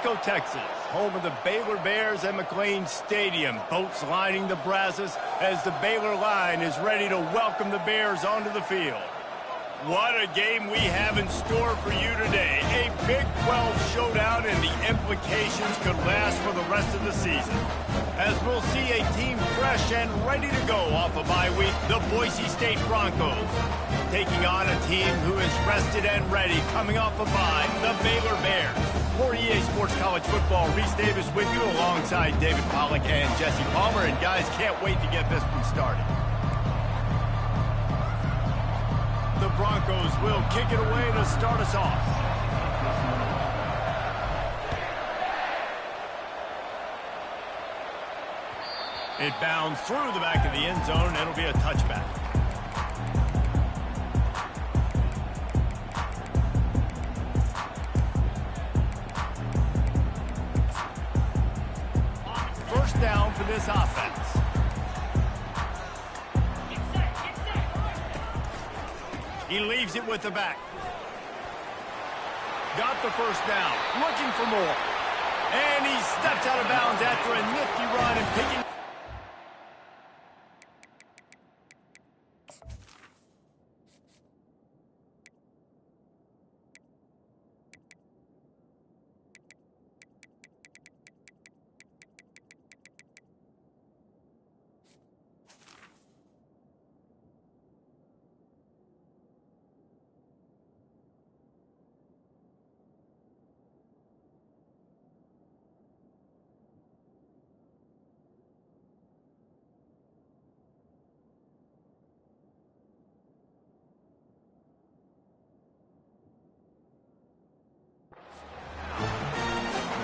Waco, Texas, home of the Baylor Bears at McLean Stadium. Boats lining the Brazos as the Baylor line is ready to welcome the Bears onto the field. What a game we have in store for you today. A Big 12 showdown, and the implications could last for the rest of the season. As we'll see a team fresh and ready to go off a bye week, the Boise State Broncos. Taking on a team who is rested and ready, coming off a bye, the Baylor Bears. For EA Sports College Football, Reese Davis with you alongside David Pollack and Jesse Palmer. And guys, can't wait to get this one started. The Broncos will kick it away to start us off. It bounds through the back of the end zone, and it'll be a touchback. First down for this offense. He leaves it with the back. Got the first down. Looking for more. And he steps out of bounds after a nifty run and picking.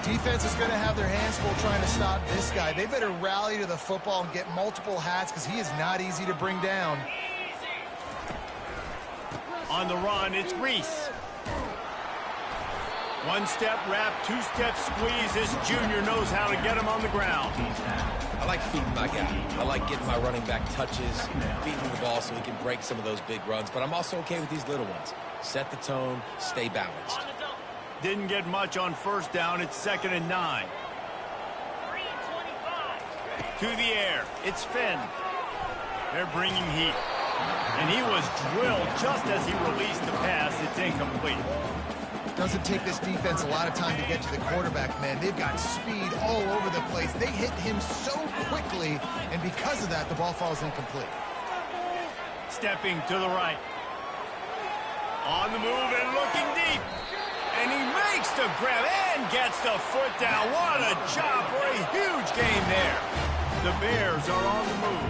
Defense is going to have their hands full trying to stop this guy. They better rally to the football and get multiple hats because he is not easy to bring down. On the run, it's Reese. One-step wrap, two-step squeeze. This junior knows how to get him on the ground. I like feeding my guy. I like getting my running back touches, feeding him the ball so he can break some of those big runs. But I'm also okay with these little ones. Set the tone, stay balanced. Didn't get much on first down. It's 2nd and 9. To the air. It's Finn. They're bringing heat. And he was drilled just as he released the pass. It's incomplete. Doesn't take this defense a lot of time to get to the quarterback, man. They've got speed all over the place. They hit him so quickly, and because of that, the ball falls incomplete. Stepping to the right. On the move and looking deep. And he makes the grab and gets the foot down. What a job for a huge gain there. The Bears are on the move.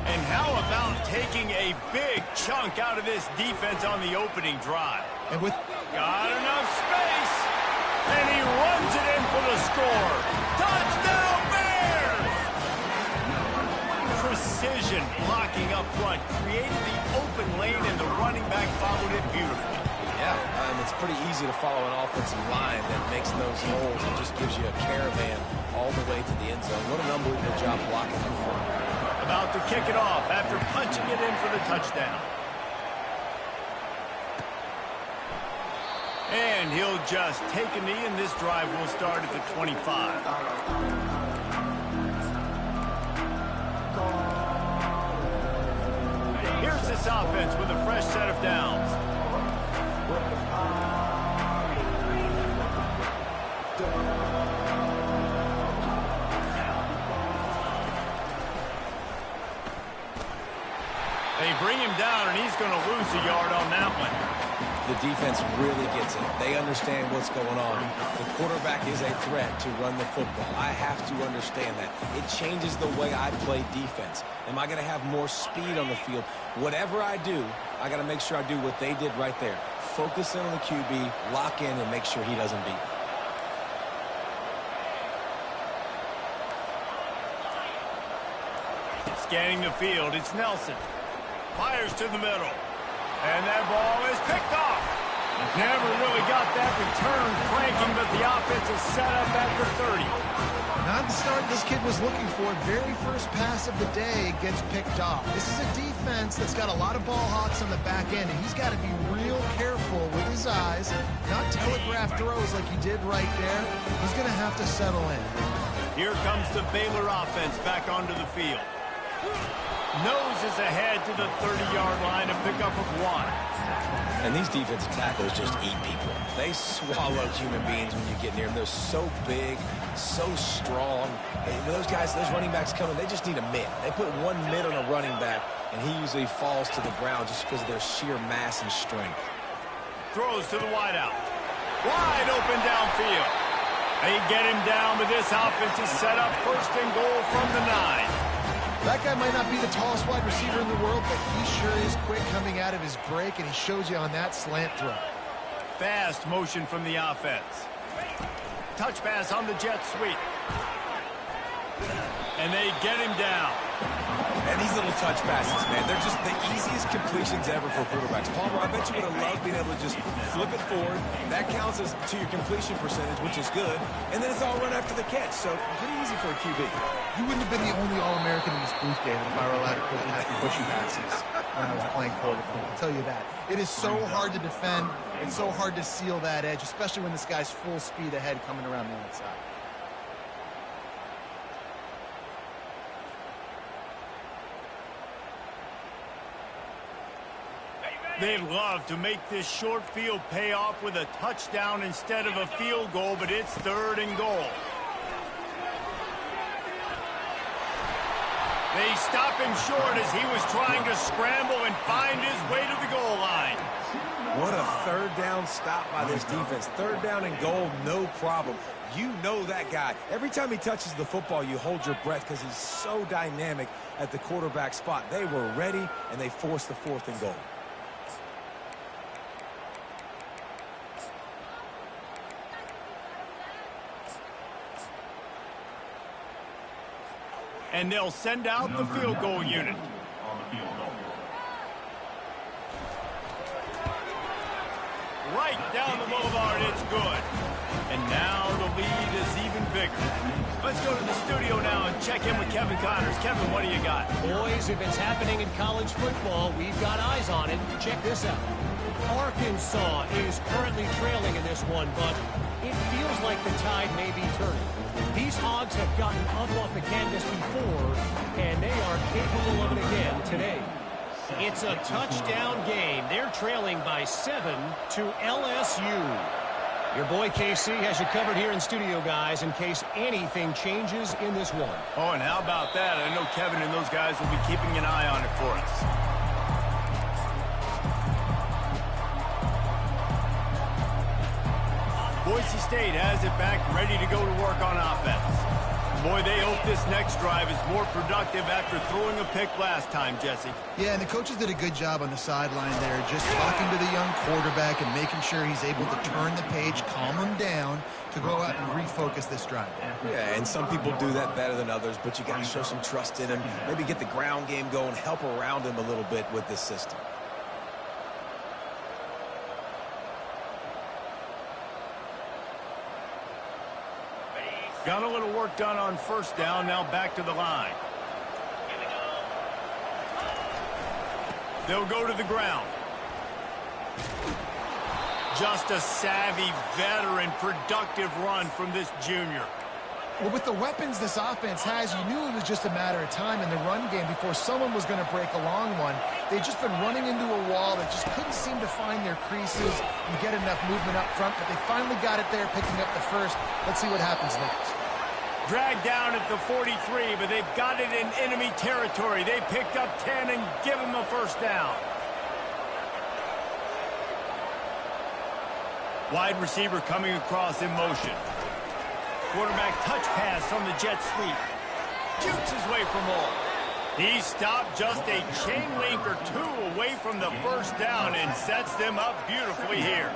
And how about taking a big chunk out of this defense on the opening drive? And with got enough space. And he runs it in for the score. Touchdown Bears! Precision blocking up front created the open lane, and the running back followed it beautifully. Yeah, it's pretty easy to follow an offensive line that makes those holes and just gives you a caravan all the way to the end zone. What an unbelievable job blocking up front. About to kick it off after punching it in for the touchdown. And he'll just take a knee, and this drive will start at the 25. Here's this offense with a fresh set of downs. They bring him down, and he's going to lose a yard on that one. The defense really gets it. They understand what's going on. The quarterback is a threat to run the football. I have to understand that. It changes the way I play defense. Am I going to have more speed on the field? Whatever I do, I got to make sure I do what they did right there. Focus in on the QB, lock in, and make sure he doesn't beat me. Scanning the field, it's Nelson. Fires to the middle. And that ball is picked off. Never really got that return cranking, but the offense is set up at the 30. Not the start this kid was looking for. Very first pass of the day gets picked off. This is a defense that's got a lot of ball hawks on the back end, and he's got to be real careful with his eyes, not telegraph throws like he did right there. He's going to have to settle in. Here comes the Baylor offense back onto the field. Noses ahead to the 30-yard line, a pickup of 1. And these defensive tackles just eat people. They swallow human beings when you get near them. They're so big, so strong. Those guys, those running backs coming, they just need a mid. They put one mid on a running back, and he usually falls to the ground just because of their sheer mass and strength. Throws to the wideout. Wide open downfield. They get him down, but this offense is set up first and goal from the 9. That guy might not be the tallest wide receiver in the world, but he sure is quick coming out of his break, and he shows you on that slant throw. Fast motion from the offense. Touch pass on the jet sweep. And they get him down. And these little touch passes, man, they're just the easiest completions ever for quarterbacks. Palmer, I bet you would have loved being able to just flip it forward. That counts as to your completion percentage, which is good. And then it's all run after the catch, so pretty easy for a QB. You wouldn't have been the only All-American in this booth, David, if I were allowed to put happy pushy passes when I was playing quarterback. I'll tell you that. It is so hard to defend. It's so hard to seal that edge, especially when this guy's full speed ahead coming around the outside. They'd love to make this short field pay off with a touchdown instead of a field goal, but it's 3rd and goal. They stop him short as he was trying to scramble and find his way to the goal line. What a 3rd down stop by this defense. 3rd down and goal, no problem. You know that guy. Every time he touches the football, you hold your breath because he's so dynamic at the quarterback spot. They were ready, and they forced the 4th and goal. And they'll send out the field goal unit. Right down the boulevard, it's good. And now the lead is even bigger. Let's go to the studio now and check in with Kevin Connors. Kevin, what do you got? Boys, if it's happening in college football, we've got eyes on it. Check this out. Arkansas is currently trailing in this one, but it feels like the tide may be turning. These Hogs have gotten up off the canvas before, and they are capable of it again today. It's a touchdown game. They're trailing by 7 to LSU. Your boy KC has you covered here in studio, guys, in case anything changes in this one. Oh, and how about that? I know Kevin and those guys will be keeping an eye on it for us. Boise State has it back, ready to go to work on offense. Boy, they hope this next drive is more productive after throwing a pick last time, Jesse. Yeah, and the coaches did a good job on the sideline there, just talking to the young quarterback and making sure he's able to turn the page, calm him down to go out and refocus this drive. Yeah, and some people do that better than others, but you got to show some trust in him, maybe get the ground game going, help around him a little bit with this system. Got a little work done on 1st down, now back to the line. They'll go to the ground. Just a savvy, veteran, productive run from this junior. Well, with the weapons this offense has, you knew it was just a matter of time in the run game before someone was going to break a long one. They've just been running into a wall that just couldn't seem to find their creases and get enough movement up front, but they finally got it there, picking up the 1st. Let's see what happens next. Dragged down at the 43, but they've got it in enemy territory. They picked up 10 and give them a 1st down. Wide receiver coming across in motion. Quarterback touch pass on the jet sweep. Jukes his way from all. He stopped just a chain link or 2 away from the 1st down and sets them up beautifully here.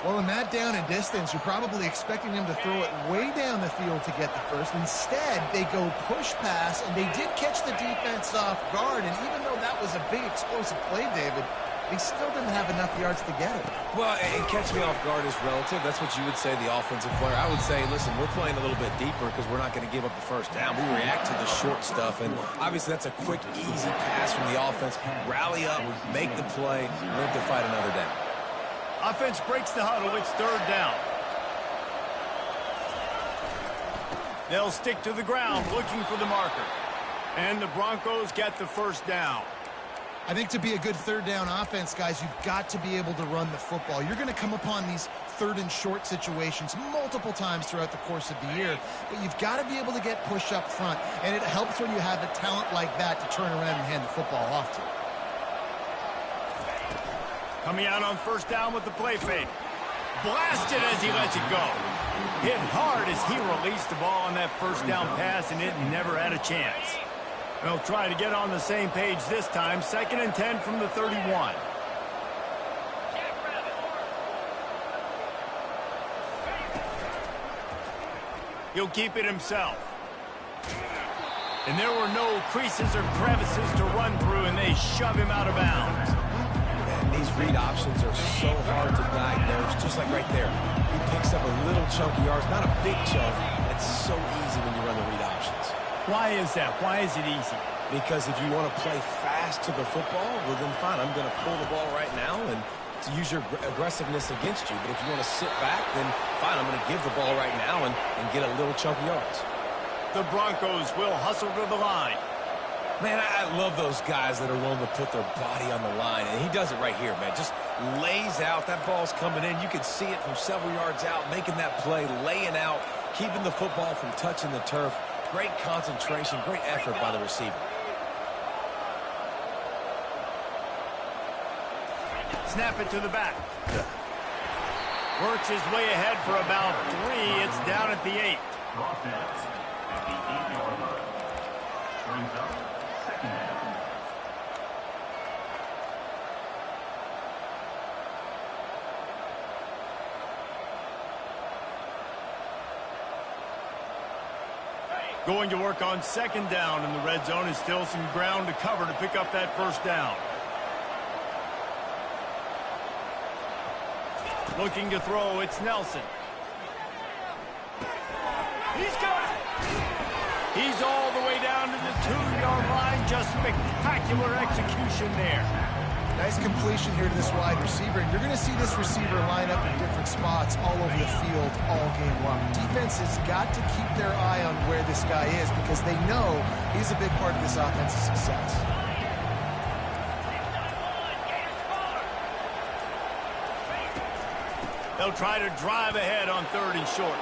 Well, in that down and distance, you're probably expecting them to throw it way down the field to get the 1st. Instead, they go push pass, and they did catch the defense off guard. And even though that was a big explosive play, David, He still didn't have enough yards to get it. Well, and catch me off guard is relative. That's what you would say, the offensive player. I would say, listen, we're playing a little bit deeper because we're not going to give up the first down. We react to the short stuff, and obviously that's a quick, easy pass from the offense. Rally up, make the play, live to fight another down. Offense breaks the huddle. It's third down. They'll stick to the ground looking for the marker. And the Broncos get the first down. I think to be a good third down offense, guys, you've got to be able to run the football. You're going to come upon these third and short situations multiple times throughout the course of the year, but you've got to be able to get push up front, and it helps when you have a talent like that to turn around and hand the football off to. Coming out on first down with the play fake. Blasted as he lets it go. Hit hard as he released the ball on that first down pass, and it never had a chance. They'll try to get on the same page this time. 2nd and 10 from the 31. He'll keep it himself. And there were no creases or crevices to run through, and they shove him out of bounds. These read options are so hard to diagnose, just like right there. He picks up a little chunky yards, not a big chunk, but it's so easy when you run the read options. Why is that? Why is it easy? Because if you want to play fast to the football, well then fine, I'm going to pull the ball right now and to use your aggressiveness against you. But if you want to sit back, then fine, I'm going to give the ball right now and get a little chunky yards. The Broncos will hustle to the line. Man, I love those guys that are willing to put their body on the line, and he does it right here, man. Just lays out. That ball's coming in. You can see it from several yards out, making that play, laying out, keeping the football from touching the turf. Great concentration, great effort by the receiver. Snap it to the back. Works his way ahead for about 3. It's down at the 8. Offense at the 8-yard line. Brings up 2nd down. Going to work on 2nd down, and the red zone is still some ground to cover to pick up that first down. Looking to throw, it's Nelson. He's got it. He's all the way down to the 2-yard line. Just spectacular execution there. Nice completion here to this wide receiver, and you're going to see this receiver line up in different spots all over the field all game long. Defense has got to keep their eye on where this guy is because they know he's a big part of this offense's success. They'll try to drive ahead on 3rd and short.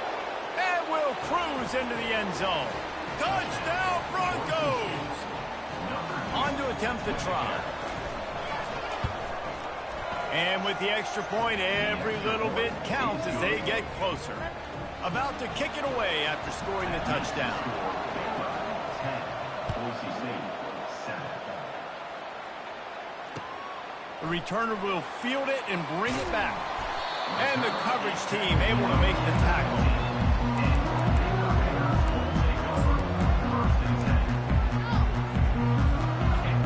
And will cruise into the end zone. Touchdown, Broncos! On to attempt the try. And with the extra point, every little bit counts as they get closer. About to kick it away after scoring the touchdown. 10, Boise State, 7. The returner will field it and bring it back. And the coverage team able to make the tackle.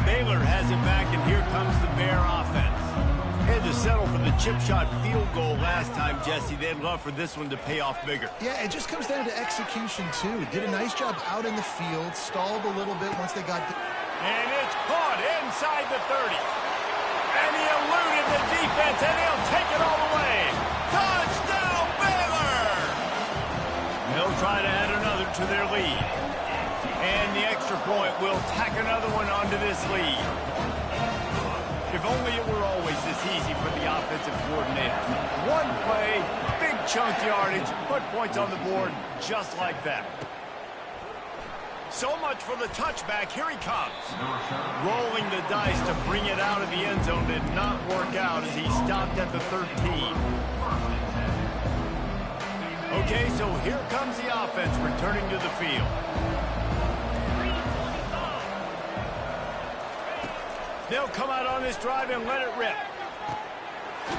Baylor has it back, and here comes the Bear offense. Had to settle for the chip shot field goal last time, Jesse. They'd love for this one to pay off bigger. Yeah, it just comes down to execution, too. Did a nice job out in the field, stalled a little bit once they got... And it's caught inside the 30. And he eluded the defense, and he'll take it all the way. Touchdown, Baylor! They'll try to add another to their lead. And the extra point will tack another one onto this lead. If only it were always this easy for the offensive coordinator. One play, big chunk yardage, put points on the board just like that. So much for the touchback. Here he comes. Rolling the dice to bring it out of the end zone did not work out as he stopped at the 13. Okay, so here comes the offense returning to the field. They'll come out on this drive and let it rip.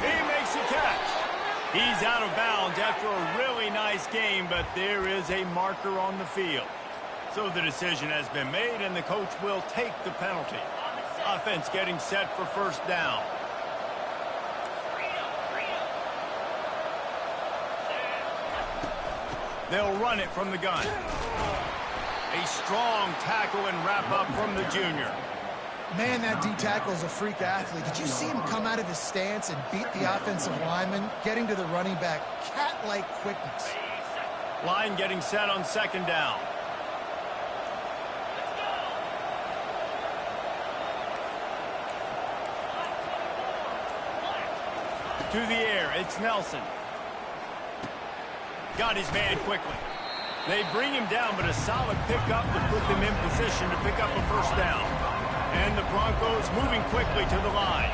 He makes the catch. He's out of bounds after a really nice game, but there is a marker on the field. So the decision has been made, and the coach will take the penalty. Offense getting set for first down. They'll run it from the gun. A strong tackle and wrap up from the junior. Man, that D-tackle is a freak athlete. Did you see him come out of his stance and beat the offensive lineman, getting to the running back? Cat-like quickness. Line getting set on second down. To the air, it's Nelson. Got his man quickly. They bring him down, but a solid pickup to put them in position to pick up a first down. And the Broncos moving quickly to the line.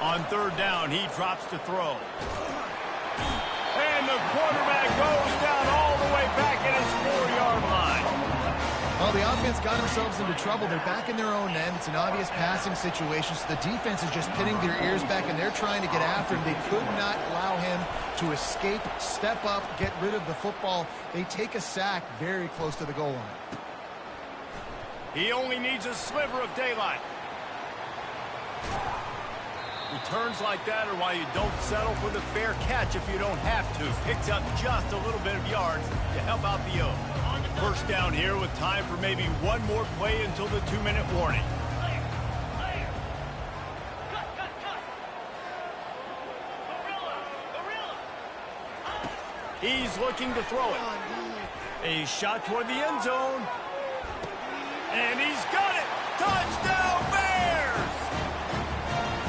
On third down, he drops to throw. And the quarterback goes down all the way back at his 4-yard line. Well, the offense got themselves into trouble. They're back in their own end. It's an obvious passing situation, so the defense is just pinning their ears back, and they're trying to get after him. They could not allow him to escape, step up, get rid of the football. They take a sack very close to the goal line. He only needs a sliver of daylight. Returns like that are why you don't settle for the fair catch if you don't have to. Picks up just a little bit of yards to help out the O. First down here with time for maybe one more play until the 2-minute warning. He's looking to throw it. A shot toward the end zone. And he's got it. Touchdown Bears!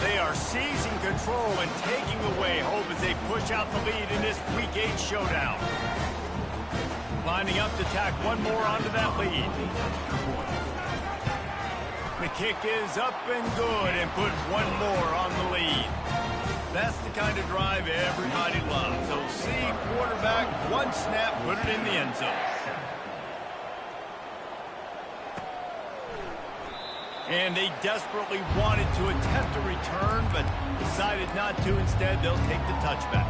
They are seizing control and taking away hope as they push out the lead in this Week 8 showdown. Lining up to tack one more onto that lead. The kick is up and good and put one more on the lead. That's the kind of drive everybody loves. So see quarterback, one snap, put it in the end zone. And they desperately wanted to attempt a return, but decided not to. Instead, they'll take the touchback.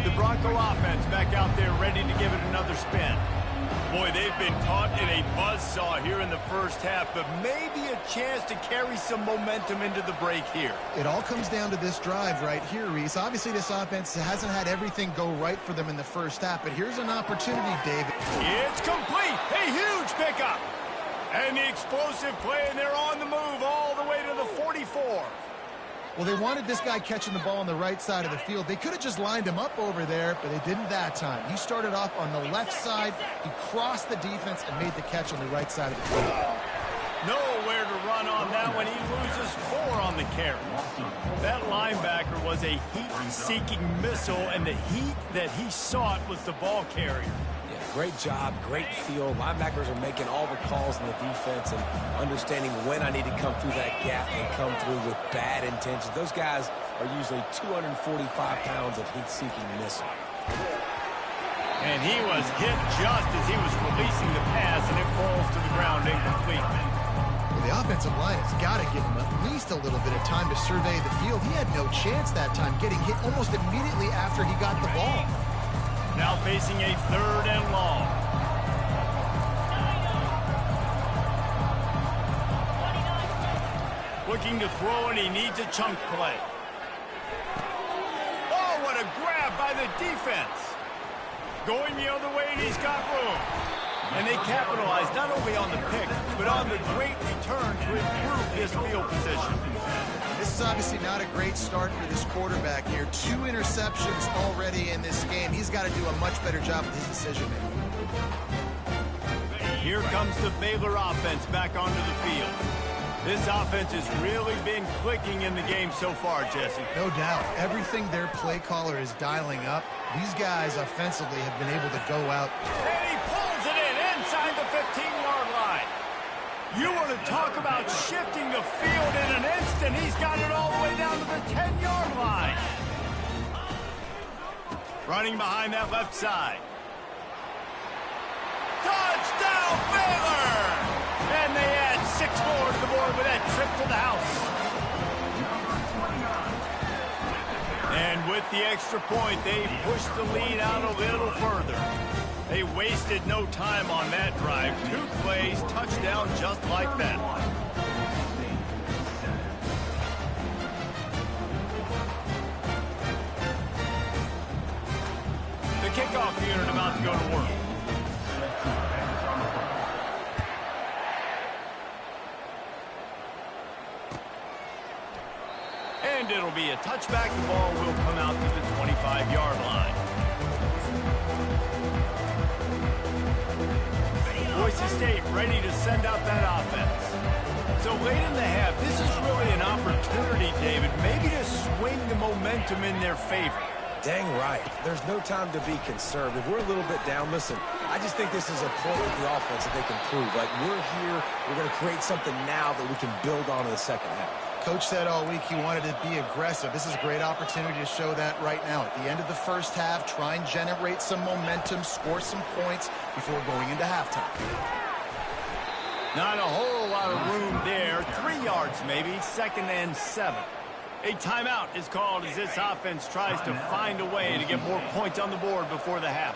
The Bronco offense back out there ready to give it another spin. Boy, they've been caught in a buzzsaw here in the first half, but maybe a chance to carry some momentum into the break here. It all comes down to this drive right here, Reese. Obviously, this offense hasn't had everything go right for them in the first half, but here's an opportunity, David. It's complete. A huge pickup. And the explosive play, and they're on the move all the way to the 44. Well, they wanted this guy catching the ball on the right side of the field. They could have just lined him up over there, but they didn't that time. He started off on the left side. He crossed the defense and made the catch on the right side of the field. Nowhere to run on that one. He loses 4 on the carry. That linebacker was a heat-seeking missile, and the heat that he sought was the ball carrier. Great job, great feel. Linebackers are making all the calls in the defense and understanding when I need to come through that gap and come through with bad intentions. Those guys are usually 245 pounds of heat-seeking missile. And he was hit just as he was releasing the pass, and it falls to the ground incomplete. Well, the offensive line has got to give him at least a little bit of time to survey the field. He had no chance that time, getting hit almost immediately after he got the ball. Now facing a 3rd and long. Looking to throw, and he needs a chunk play. Oh, what a grab by the defense. Going the other way, and he's got room. And they capitalize not only on the pick, but on the great return to improve this field position. This is obviously not a great start for this quarterback here. 2 interceptions already in this game. He's got to do a much better job with his decision-making. Here comes the Baylor offense back onto the field. This offense has really been clicking in the game so far, Jesse. No doubt. Everything their play caller is dialing up, these guys offensively have been able to go out. And he pulls it in inside the 15-yard line. You want to talk about shifting the field in an instant. He's got it all the way down to the 10-yard line. Running behind that left side. Touchdown, Baylor! And they add 6 more to the board with that trip to the house. And with the extra point, they push the lead out a little further. They wasted no time on that drive. 2 plays, touchdown just like that. The kickoff unit about to go to work. And it'll be a touchback. The ball will come out to the 25-yard line. Boise State ready to send out that offense. So late in the half, this is really an opportunity, David, maybe to swing the momentum in their favor. Dang right. There's no time to be conservative. We're a little bit down. Listen, I just think this is a point with the offense that they can prove. Like, we're here, we're going to create something now that we can build on in the second half. Coach said all week he wanted to be aggressive. This is a great opportunity to show that right now. At the end of the first half, try and generate some momentum, score some points before going into halftime. Not a whole lot of room there. 3 yards maybe, 2nd and 7. A timeout is called as this offense tries to find a way to get more points on the board before the half.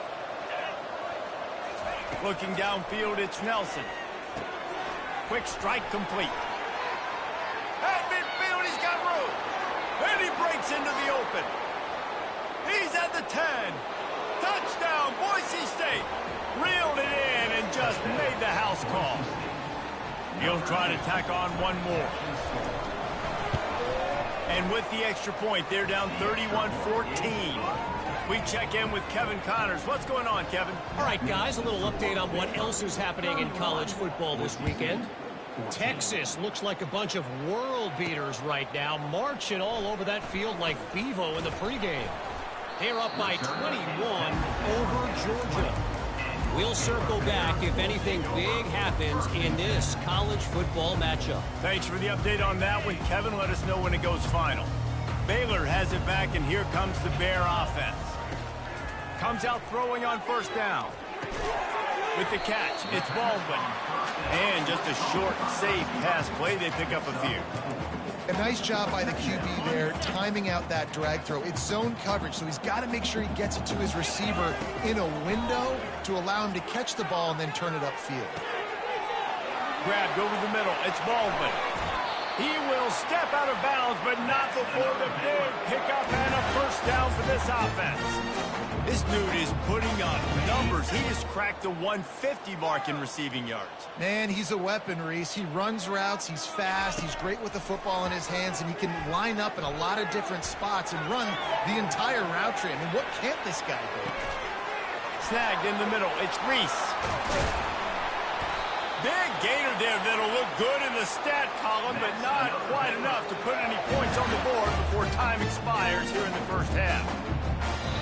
Looking downfield, it's Nelson. Quick strike complete. At midfield, he's got room. And he breaks into the open. He's at the 10. Touchdown, Boise State. Reeled it in and just made the house call. He'll try to tack on one more. And with the extra point, they're down 31-14. We check in with Kevin Connors. What's going on, Kevin? All right, guys, a little update on what else is happening in college football this weekend. Texas looks like a bunch of world beaters right now, marching all over that field like Bevo in the pregame. They're up by 21 over Georgia. We'll circle back if anything big happens in this college football matchup. Thanks for the update on that one, Kevin. Let us know when it goes final. Baylor has it back, and here comes the Bear offense. Comes out throwing on first down. With the catch, it's Baldwin. And just a short, safe pass play. They pick up a few. A nice job by the QB there, timing out that drag throw. It's zone coverage, so he's got to make sure he gets it to his receiver in a window to allow him to catch the ball and then turn it upfield. Grabbed over the middle. It's Baldwin. He will step out of bounds, but not before the big pickup and a first down for this offense. This dude is putting up numbers. He has cracked the 150 mark in receiving yards. Man, he's a weapon, Reese. He runs routes, he's fast, he's great with the football in his hands, and he can line up in a lot of different spots and run the entire route tree. I mean, what can't this guy do? Snagged in the middle. It's Reese. Big gainer there that'll look good in the stat column, but not quite enough to put any points on the board before time expires here in the first half.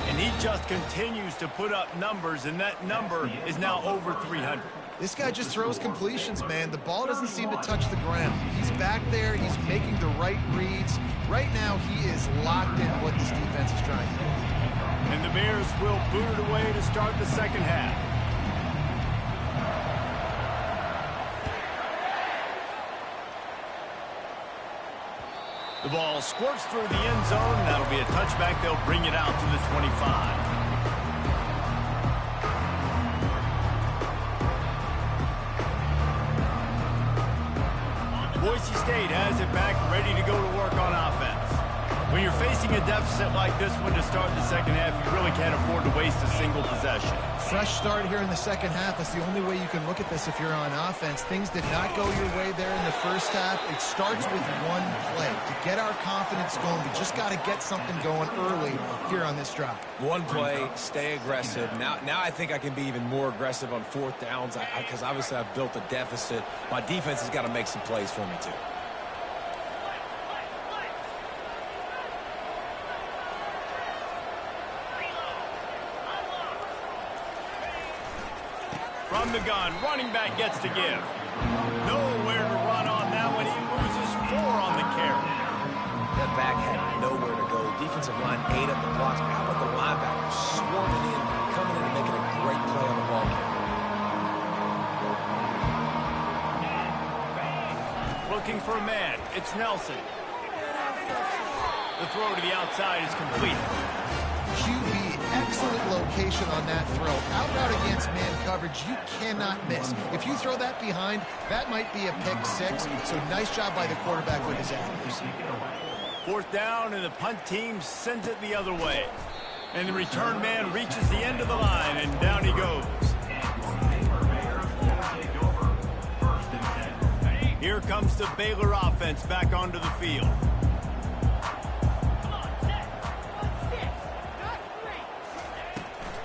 And he just continues to put up numbers, and that number is now over 300. This guy just throws completions, man. The ball doesn't seem to touch the ground. He's back there. He's making the right reads. Right now, he is locked in what this defense is trying to do. And the Bears will boot it away to start the second half. The ball squirts through the end zone. That'll be a touchback. They'll bring it out to the 25. Boise State has it back, ready to go to work on offense. When you're facing a deficit like this one to start the second half, you really can't afford to waste a single possession. Fresh start here in the second half. That's the only way you can look at this if you're on offense. Things did not go your way there in the first half. It starts with one play. To get our confidence going, we just got to get something going early here on this drive. One play, stay aggressive. Now I think I can be even more aggressive on fourth downs because obviously I've built a deficit. My defense has got to make some plays for me too. From the gun, running back gets to give. Nowhere to run on that one. He loses 4 on the carry. That back had nowhere to go. Defensive line ate up the blocks. How about the linebacker swarming in, coming in and making a great play on the ball carrier. Looking for a man. It's Nelson. The throw to the outside is complete. QB X excellent location on that throw. Out and out against man coverage, you cannot miss. If you throw that behind, that might be a pick six. So nice job by the quarterback with his accuracy. 4th down, and the punt team sends it the other way. And the return man reaches the end of the line, and down he goes. Here comes the Baylor offense back onto the field.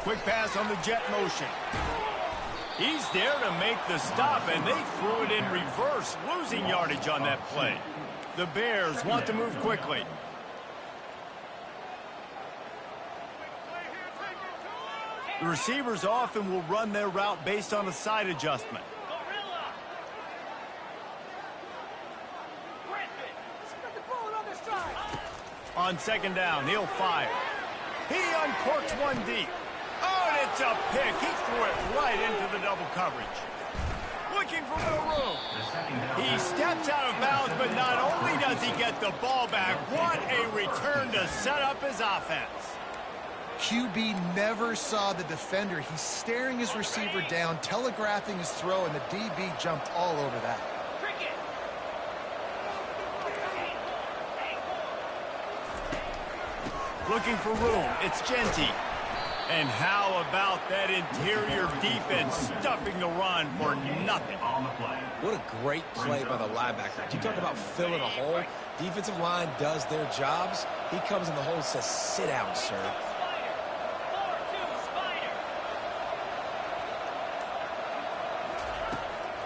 Quick pass on the jet motion. He's there to make the stop, and they threw it in reverse, losing yardage on that play. The Bears want to move quickly. The receivers often will run their route based on a side adjustment. On 2nd down, he'll fire. He uncorks one deep. Oh, and it's a pick. He threw it right into the double coverage. Looking for more room. He steps out of bounds, but not only does he get the ball back, what a return to set up his offense. QB never saw the defender. He's staring his receiver down, telegraphing his throw, and the DB jumped all over that. Looking for room. It's Genty. And how about that interior defense stuffing the run for nothing? What a great play by the linebacker. You talk about filling a hole. Defensive line does their jobs. He comes in the hole and says, sit down, sir.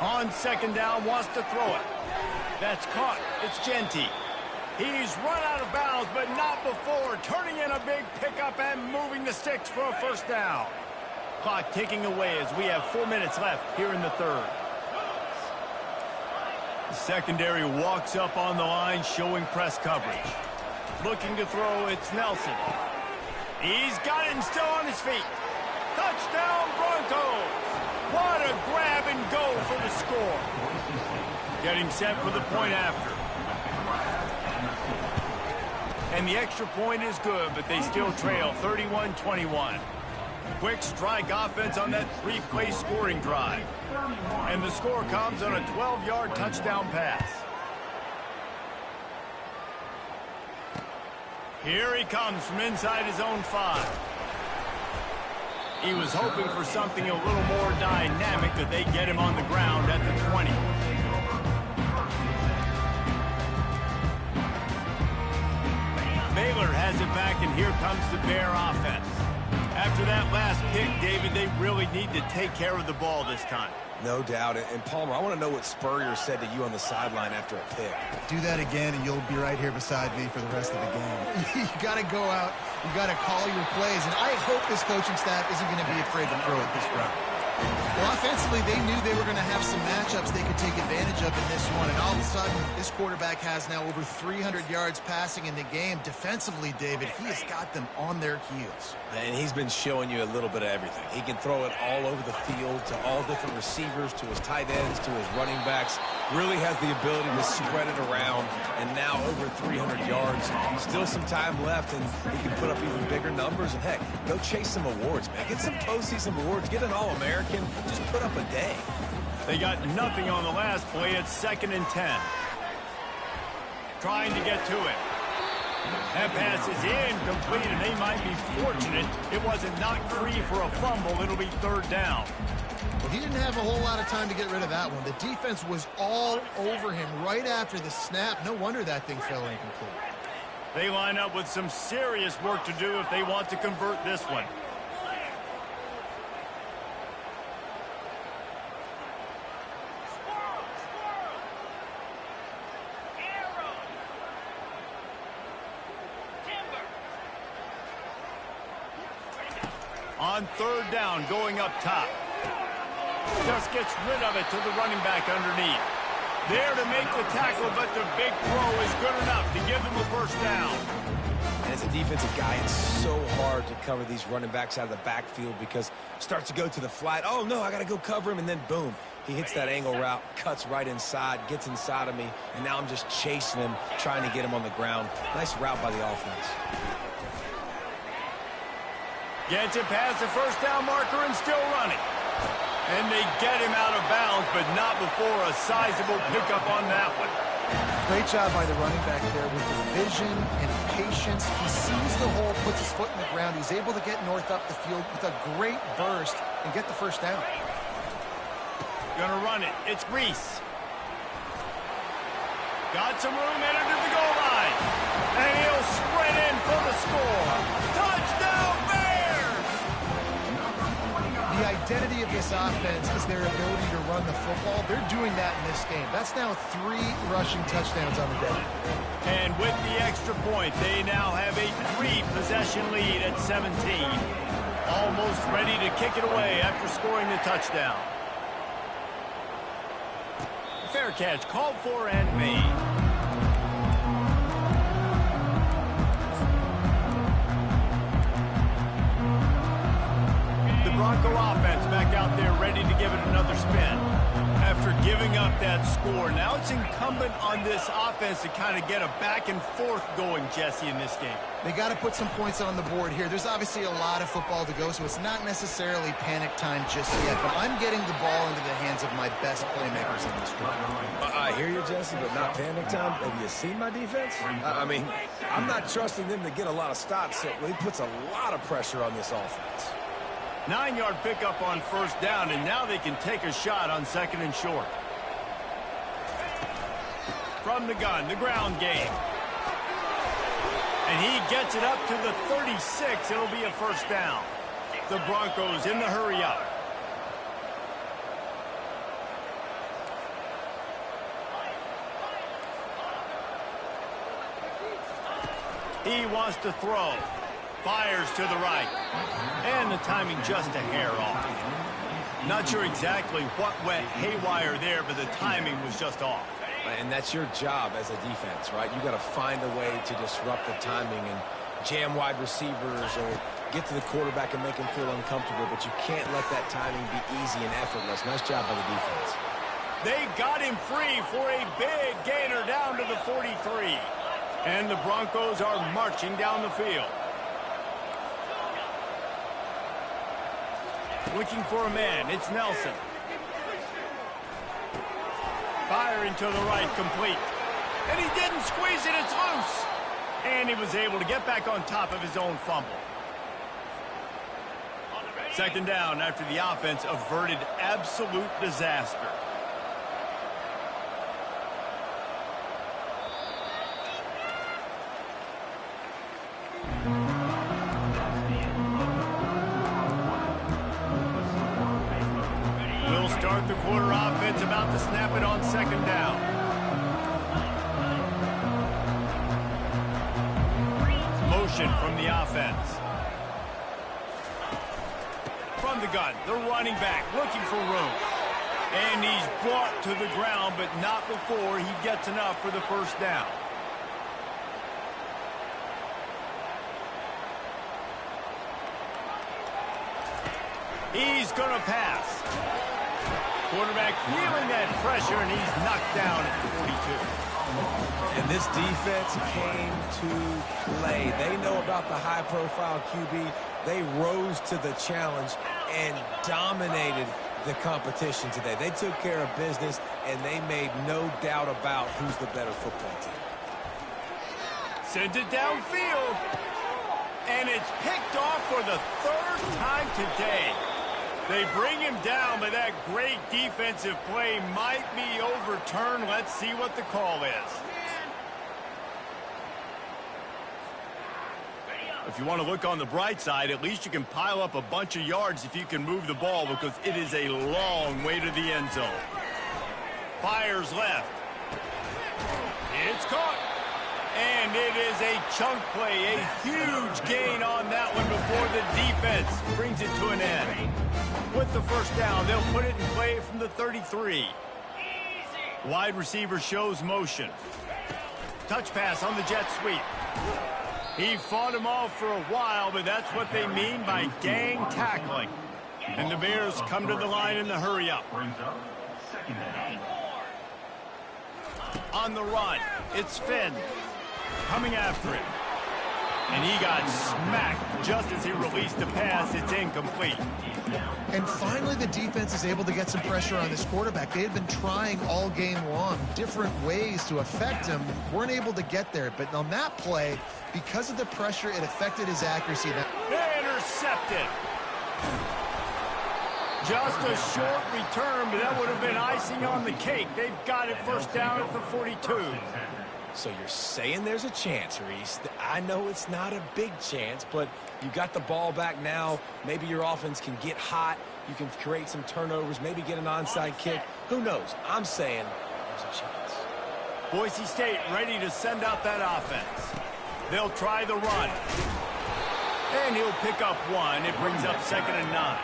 On 2nd down, wants to throw it. That's caught. It's Genty. He's run out of bounds, but not before. Turning in a big pickup and moving the sticks for a 1st down. Clock ticking away as we have 4 minutes left here in the 3rd. The secondary walks up on the line, showing press coverage. Looking to throw, it's Nelson. He's got it and still on his feet. Touchdown, Broncos! What a grab and go for the score. Getting set for the point after. And the extra point is good, but they still trail 31-21. Quick strike offense on that 3-play scoring drive. And the score comes on a 12-yard touchdown pass. Here he comes from inside his own 5. He was hoping for something a little more dynamic, that they get him on the ground at the 20. Baylor has it back, and here comes the Bear offense. After that last pick, David, they really need to take care of the ball this time. No doubt. And Palmer, I want to know what Spurrier said to you on the sideline after a pick. Do that again, and you'll be right here beside me for the rest of the game. You got to go out. You got to call your plays, and I hope this coaching staff isn't going to be afraid to throw it this route. Well, offensively, they knew they were going to have some matchups they could take advantage of in this one, and all of a sudden, this quarterback has now over 300 yards passing in the game. Defensively, David, he has got them on their heels. And he's been showing you a little bit of everything. He can throw it all over the field to all different receivers, to his tight ends, to his running backs. Really has the ability to spread it around, and now over 300 yards. Still some time left, and he can put up even bigger numbers. And heck, go chase some awards, man. Get some postseason awards. Get an All-American. Just put up a day. They got nothing on the last play. It's 2nd and 10. Trying to get to it. That pass is incomplete, and they might be fortunate it wasn't knocked free for a fumble. It'll be 3rd down. Well, he didn't have a whole lot of time to get rid of that one. The defense was all over him right after the snap. No wonder that thing fell incomplete. They line up with some serious work to do if they want to convert this one. On 3rd down, going up top. Just gets rid of it to the running back underneath. There to make the tackle, but the big throw is good enough to give them a 1st down. And as a defensive guy, it's so hard to cover these running backs out of the backfield because it starts to go to the flat. Oh, no, I got to go cover him, and then boom. He hits that angle route, cuts right inside, gets inside of me, and now I'm just chasing him, trying to get him on the ground. Nice route by the offense. Gets it past the first down marker and still running. And they get him out of bounds, but not before a sizable pickup on that one. Great job by the running back there with the vision and patience. He sees the hole, puts his foot in the ground. He's able to get north up the field with a great burst and get the first down. Gonna run it. It's Reese. Got some room, entered to the goal line. And he'll sprint in for the score. Touchdown, Bears! The identity of this offense is their ability to run the football. They're doing that in this game. That's now 3 rushing touchdowns on the day. And with the extra point, they now have a 3-possession lead at 17. Almost ready to kick it away after scoring the touchdown. Fair catch called for and made. The Bronco offense back out there ready to give it another spin. After giving up that score, now it's incumbent on this offense to kind of get a back and forth going, Jesse, in this game. They got to put some points on the board here. There's obviously a lot of football to go, so it's not necessarily panic time just yet, but I'm getting the ball into the hands of my best playmakers in this game. I hear you, Jesse, but not panic time. Have you seen my defense? I mean, I'm not trusting them to get a lot of stops, so he puts a lot of pressure on this offense. 9-yard pickup on first down, and now they can take a shot on second and short. From the gun, the ground game. And he gets it up to the 36. It'll be a first down. The Broncos in the hurry up. He wants to throw. Fires to the right. And the timing just a hair off. Not sure exactly what went haywire there, but the timing was just off. And that's your job as a defense, right? You got to find a way to disrupt the timing and jam wide receivers or get to the quarterback and make him feel uncomfortable, but you can't let that timing be easy and effortless. Nice job by the defense. They got him free for a big gainer down to the 43. And the Broncos are marching down the field. Looking for a man. It's Nelson. Firing to the right, complete. And he didn't squeeze it. It's loose. And he was able to get back on top of his own fumble. Second down after the offense averted absolute disaster. We'll start the quarter offense about to snap it on second down. Motion from the offense. From the gun, the running back looking for room. And he's brought to the ground, but not before he gets enough for the first down. He's going to pass. Quarterback feeling that pressure, and he's knocked down at the 42. And this defense came to play. They know about the high-profile QB. They rose to the challenge and dominated the competition today. They took care of business, and they made no doubt about who's the better football team. Sends it downfield. And it's picked off for the third time today. They bring him down, but that great defensive play might be overturned. Let's see what the call is. If you want to look on the bright side, at least you can pile up a bunch of yards if you can move the ball, because it is a long way to the end zone. Fires left. It's caught. And it is a chunk play, a huge gain on that one before the defense brings it to an end. With the first down, they'll put it in play from the 33. Wide receiver shows motion. Touch pass on the jet sweep. He fought him off for a while, but that's what they mean by gang tackling. And the Bears come to the line in the hurry up. On the run, it's Finn coming after him. And he got smacked just as he released the pass. It's incomplete. And finally, the defense is able to get some pressure on this quarterback. They had been trying all game long, different ways to affect him. Weren't able to get there. But on that play, because of the pressure, it affected his accuracy. Intercepted. Just a short return, but that would have been icing on the cake. They've got it first down at the 42. So you're saying there's a chance, Reese. I know it's not a big chance, but you got the ball back now. Maybe your offense can get hot. You can create some turnovers, maybe get an onside kick. Who knows? I'm saying there's a chance. Boise State ready to send out that offense. They'll try the run. And he'll pick up one. It brings up 2nd and 9.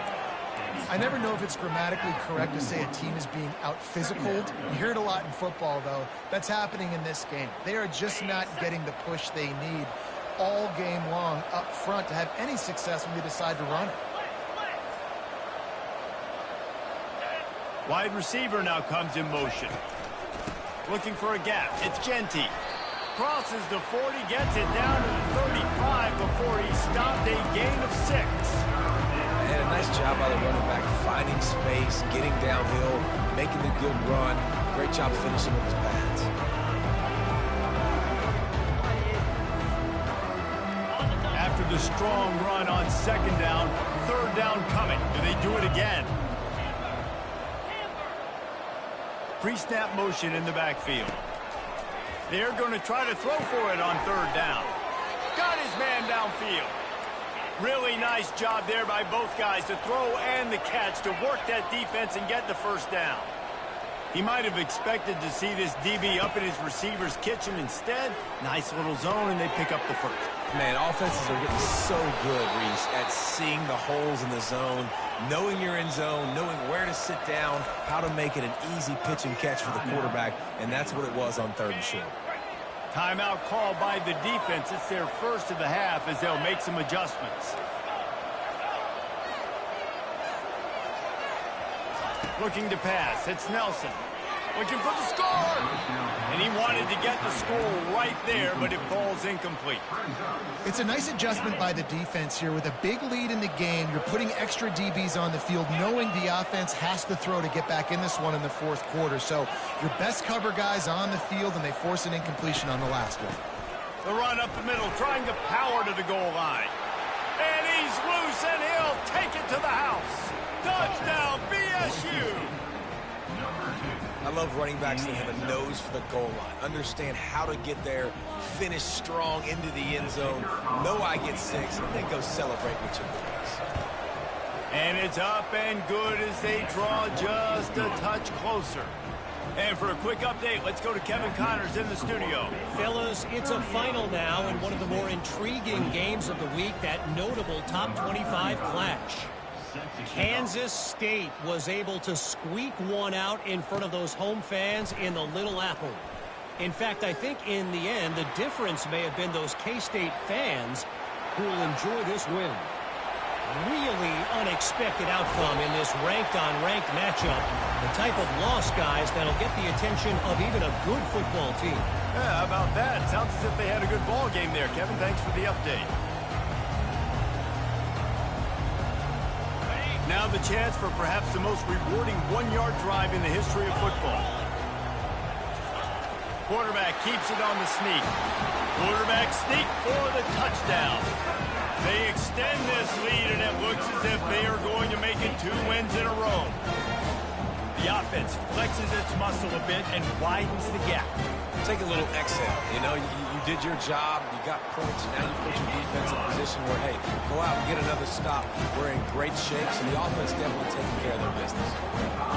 I never know if it's grammatically correct to say a team is being out-physicaled. You hear it a lot in football, though. That's happening in this game. They are just not getting the push they need all game long up front to have any success when they decide to run it. Wide receiver now comes in motion. Looking for a gap. It's Genty. Crosses the 40, gets it down to the 35 before he stopped, a gain of 6. And a nice job by the running back, finding space, getting downhill, making the good run. Great job finishing with his pads. After the strong run on 2nd down, 3rd down coming. Do they do it again? Pre-snap motion in the backfield. They're going to try to throw for it on 3rd down. Got his man downfield. Really nice job there by both guys to throw and the catch to work that defense and get the 1st down. He might have expected to see this DB up in his receiver's kitchen. Instead, nice little zone, and they pick up the 1st. Man, offenses are getting so good, Reese, at seeing the holes in the zone, knowing you're in zone, knowing where to sit down, how to make it an easy pitch and catch for the quarterback, and that's what it was on 3rd and short. Timeout called by the defense. It's their first of the half as they'll make some adjustments. Looking to pass. It's Nelson. Looking for the score. And he wanted to get the score right there, but it falls incomplete. It's a nice adjustment by the defense here. With a big lead in the game, you're putting extra DBs on the field, knowing the offense has to throw to get back in this one in the 4th quarter. So your best cover guys on the field, and they force an incompletion on the last one. The run up the middle, trying to power to the goal line. And he's loose, and he'll take it to the house. Touchdown, BSU! I love running backs that have a nose for the goal line. Understand how to get there, finish strong into the end zone, know I get 6, and then go celebrate with your boys. And it's up and good as they draw just a touch closer. And for a quick update, let's go to Kevin Connors in the studio. Fellas, it's a final now in one of the more intriguing games of the week, that notable top 25 clash. Kansas State was able to squeak one out in front of those home fans in the Little Apple. In fact, I think in the end, the difference may have been those K-State fans who will enjoy this win. Really unexpected outcome in this ranked-on-ranked matchup. The type of loss, guys, that'll get the attention of even a good football team. Yeah, how about that? Sounds as if they had a good ball game there. Kevin, thanks for the update. Now the chance for perhaps the most rewarding one-yard drive in the history of football. Quarterback keeps it on the sneak. Quarterback sneak for the touchdown. They extend this lead, and it looks as if they are going to make it 2 wins in a row. The offense flexes its muscle a bit and widens the gap. Take a little exhale. You know, you did your job. You got points. Now you put your defense in a position where, hey, go out and get another stop. We're in great shape, so the offense definitely taking care of their business.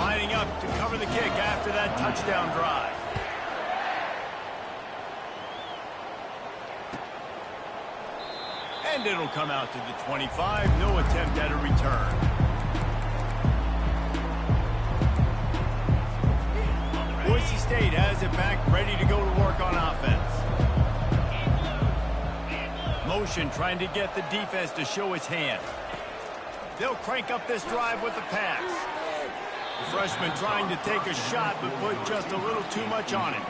Lining up to cover the kick after that touchdown drive. And it'll come out to the 25. No attempt at a return. Boise State has it back, ready to go to work on offense. Motion trying to get the defense to show its hand. They'll crank up this drive with the pass. The freshman trying to take a shot, but put just a little too much on it.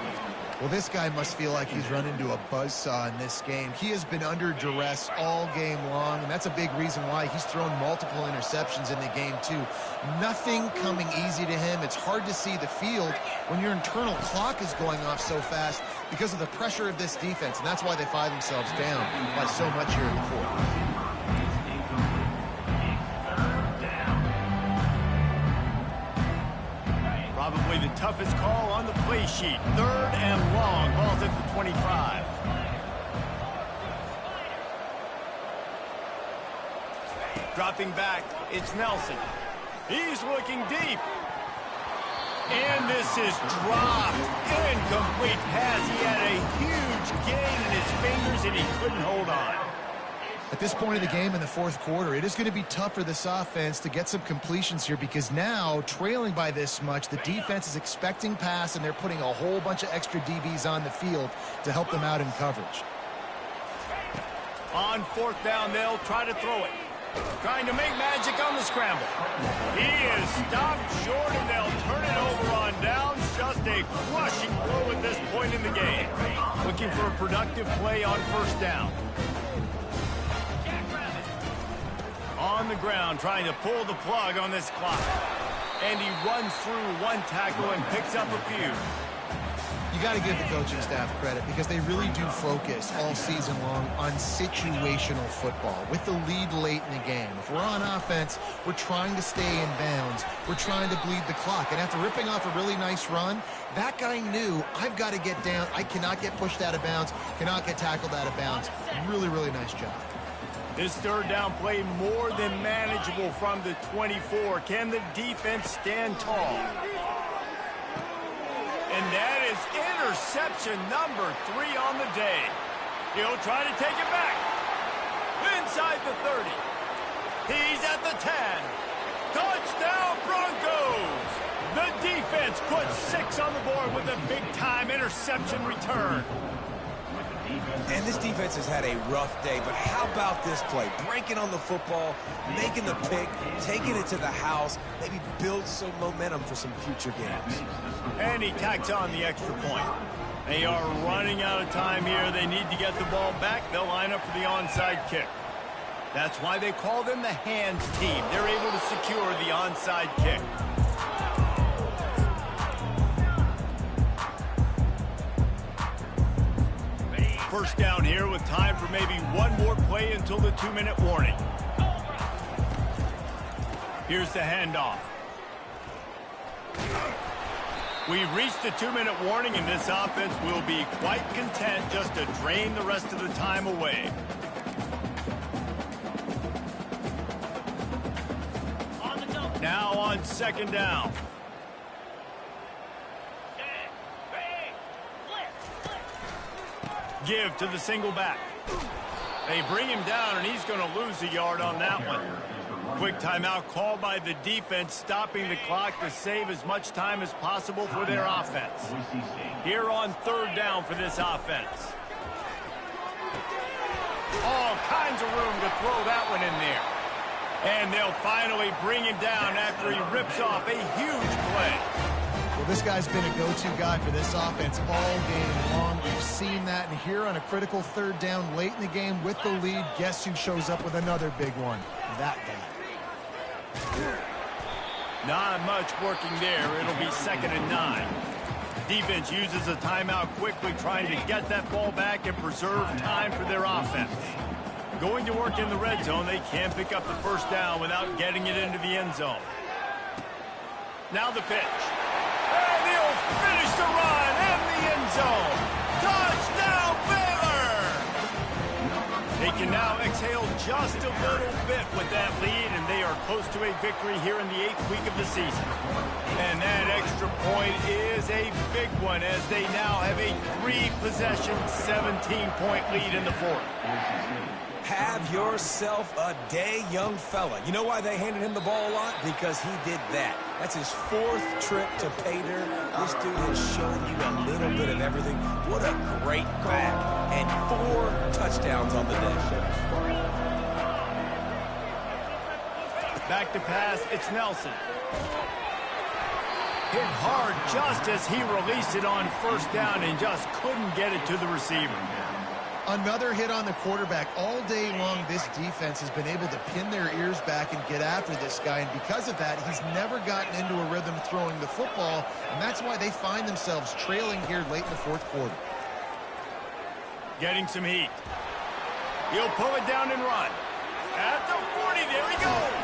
Well, this guy must feel like he's run into a buzzsaw in this game. He has been under duress all game long, and that's a big reason why he's thrown multiple interceptions in the game, too. Nothing coming easy to him. It's hard to see the field when your internal clock is going off so fast because of the pressure of this defense, and that's why they find themselves down by so much here in the fourth. Probably the toughest call on the play sheet. 3rd and long. Ball's at the 25. Dropping back, it's Nelson. He's looking deep. And this is dropped. Incomplete pass. He had a huge gain in his fingers, and he couldn't hold on. At this point of the game in the fourth quarter, it is going to be tough for this offense to get some completions here because now, trailing by this much, the defense is expecting pass, and they're putting a whole bunch of extra DBs on the field to help them out in coverage. On 4th down, they'll try to throw it. Trying to make magic on the scramble. He is stopped short, and they'll turn it over on downs. Just a crushing blow at this point in the game. Looking for a productive play on 1st down. On the ground, trying to pull the plug on this clock. And he runs through one tackle and picks up a few. You got to give the coaching staff credit because they really do focus all season long on situational football with the lead late in the game. If we're on offense, we're trying to stay in bounds. We're trying to bleed the clock. And after ripping off a really nice run, that guy knew, I've got to get down. I cannot get pushed out of bounds, cannot get tackled out of bounds. Really, really nice job. This 3rd down play more than manageable from the 24. Can the defense stand tall? And that is interception number 3 on the day. He'll try to take it back. Inside the 30. He's at the 10. Touchdown Broncos! The defense puts 6 on the board with a big-time interception return. And this defense has had a rough day, but how about this play? Breaking on the football, making the pick, taking it to the house, maybe build some momentum for some future games. And he tacks on the extra point. They are running out of time here. They need to get the ball back. They'll line up for the onside kick. That's why they call them the hands team. They're able to secure the onside kick. First down here with time for maybe one more play until the 2-minute warning. Here's the handoff. We've reached the 2-minute warning, and this offense will be quite content just to drain the rest of the time away. Now on 2nd down. Give to the single back. They bring him down, and he's going to lose a yard on that one. Quick timeout called by the defense, stopping the clock to save as much time as possible for their offense. Here on 3rd down for this offense. All kinds of room to throw that one in there. And they'll finally bring him down after he rips off a huge play. Well, this guy's been a go-to guy for this offense all game long. We've seen that, and here on a critical 3rd down late in the game with the lead, guess who shows up with another big one? That guy. Not much working there. It'll be 2nd and 9. Defense uses a timeout quickly, trying to get that ball back and preserve time for their offense. Going to work in the red zone, they can't pick up the 1st down without getting it into the end zone. Now the pitch. And he'll finish the run in the end zone. Touchdown, Baylor! They can now exhale just a little bit with that lead, and they are close to a victory here in the 8th week of the season. And that extra point is a big one, as they now have a 3-possession, 17-point lead in the 4th. Have yourself a day, young fella. You know why they handed him the ball a lot? Because he did that. That's his 4th trip to pay dirt. This dude has shown you a little bit of everything. What a great back. And 4 touchdowns on the day. Back to pass, it's Nelson. Hit hard just as he released it on first down and just couldn't get it to the receiver. Another hit on the quarterback. All day long, this defense has been able to pin their ears back and get after this guy, and because of that, he's never gotten into a rhythm throwing the football, and that's why they find themselves trailing here late in the fourth quarter. Getting some heat. He'll pull it down and run. At the 40, there he goes.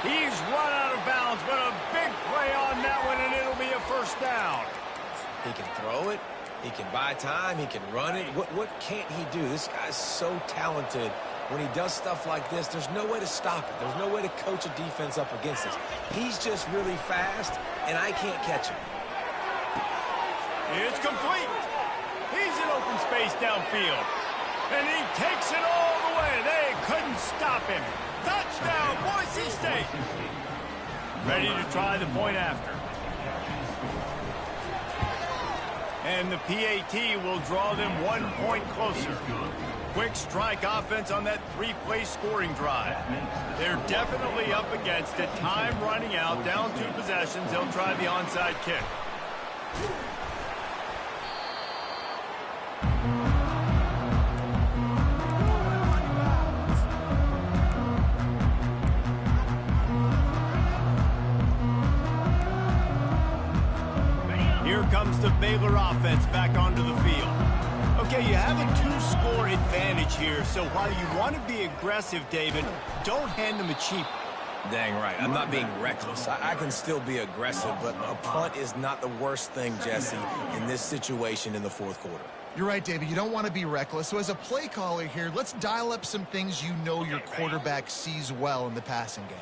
He's run out of bounds, but a big play on that one, and it'll be a first down. He can throw it. He can buy time. He can run it. What can't he do? This guy's so talented. When he does stuff like this, there's no way to stop it. There's no way to coach a defense up against this. He's just really fast, and I can't catch him. It's complete. He's in open space downfield. And he takes it all the way. They couldn't stop him. Touchdown, Boise State. Ready to try the point after. And the PAT will draw them 1 point closer. Quick strike offense on that three-play scoring drive. They're definitely up against it. Time running out, down 2 possessions. They'll try the onside kick. Here comes the Baylor offense back onto the field. Okay, you have a 2-score advantage here, so while you want to be aggressive, David, don't hand them a cheap. Dang right. I'm not being reckless. I can still be aggressive, but a punt is not the worst thing, Jesse, in this situation in the fourth quarter. You're right, David. You don't want to be reckless. So as a play caller here, let's dial up some things you know your quarterback sees well in the passing game.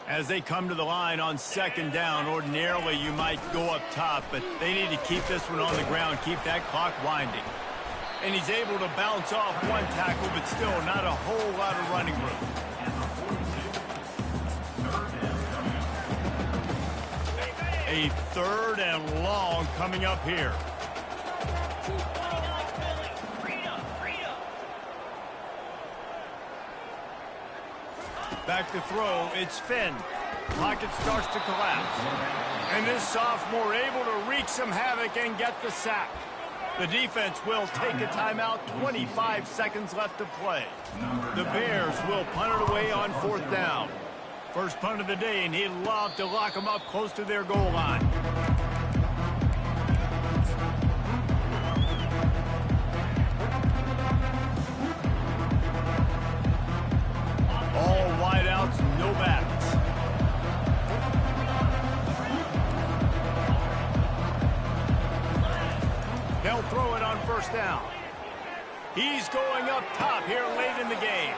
As they come to the line on second down, ordinarily you might go up top, but they need to keep this one on the ground, keep that clock winding. And he's able to bounce off one tackle, but still not a whole lot of running room. A 3rd and long coming up here. Back to throw, it's Finn. Pocket starts to collapse. And this sophomore able to wreak some havoc and get the sack. The defense will take a timeout, 25 seconds left to play. The Bears will punt it away on 4th down. First punt of the day, and he'd love to lock them up close to their goal line. All wideouts, no backs. They'll throw it on 1st down. He's going up top here late in the game.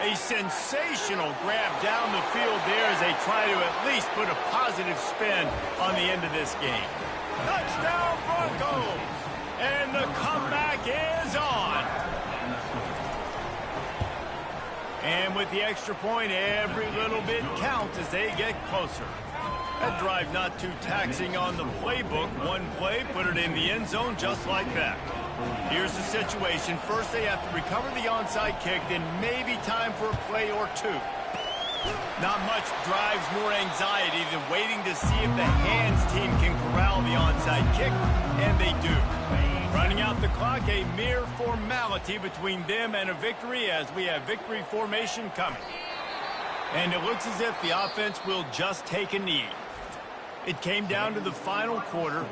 A sensational grab down the field there as they try to at least put a positive spin on the end of this game. Touchdown Broncos! And the comeback is on. And with the extra point, every little bit counts as they get closer. That drive not too taxing on the playbook. One play, put it in the end zone just like that. Here's the situation. First, they have to recover the onside kick, then maybe time for a play or 2. Not much drives more anxiety than waiting to see if the hands team can corral the onside kick, and they do. Running out the clock, a mere formality between them and a victory as we have victory formation coming. And it looks as if the offense will just take a knee. It came down to the final quarter.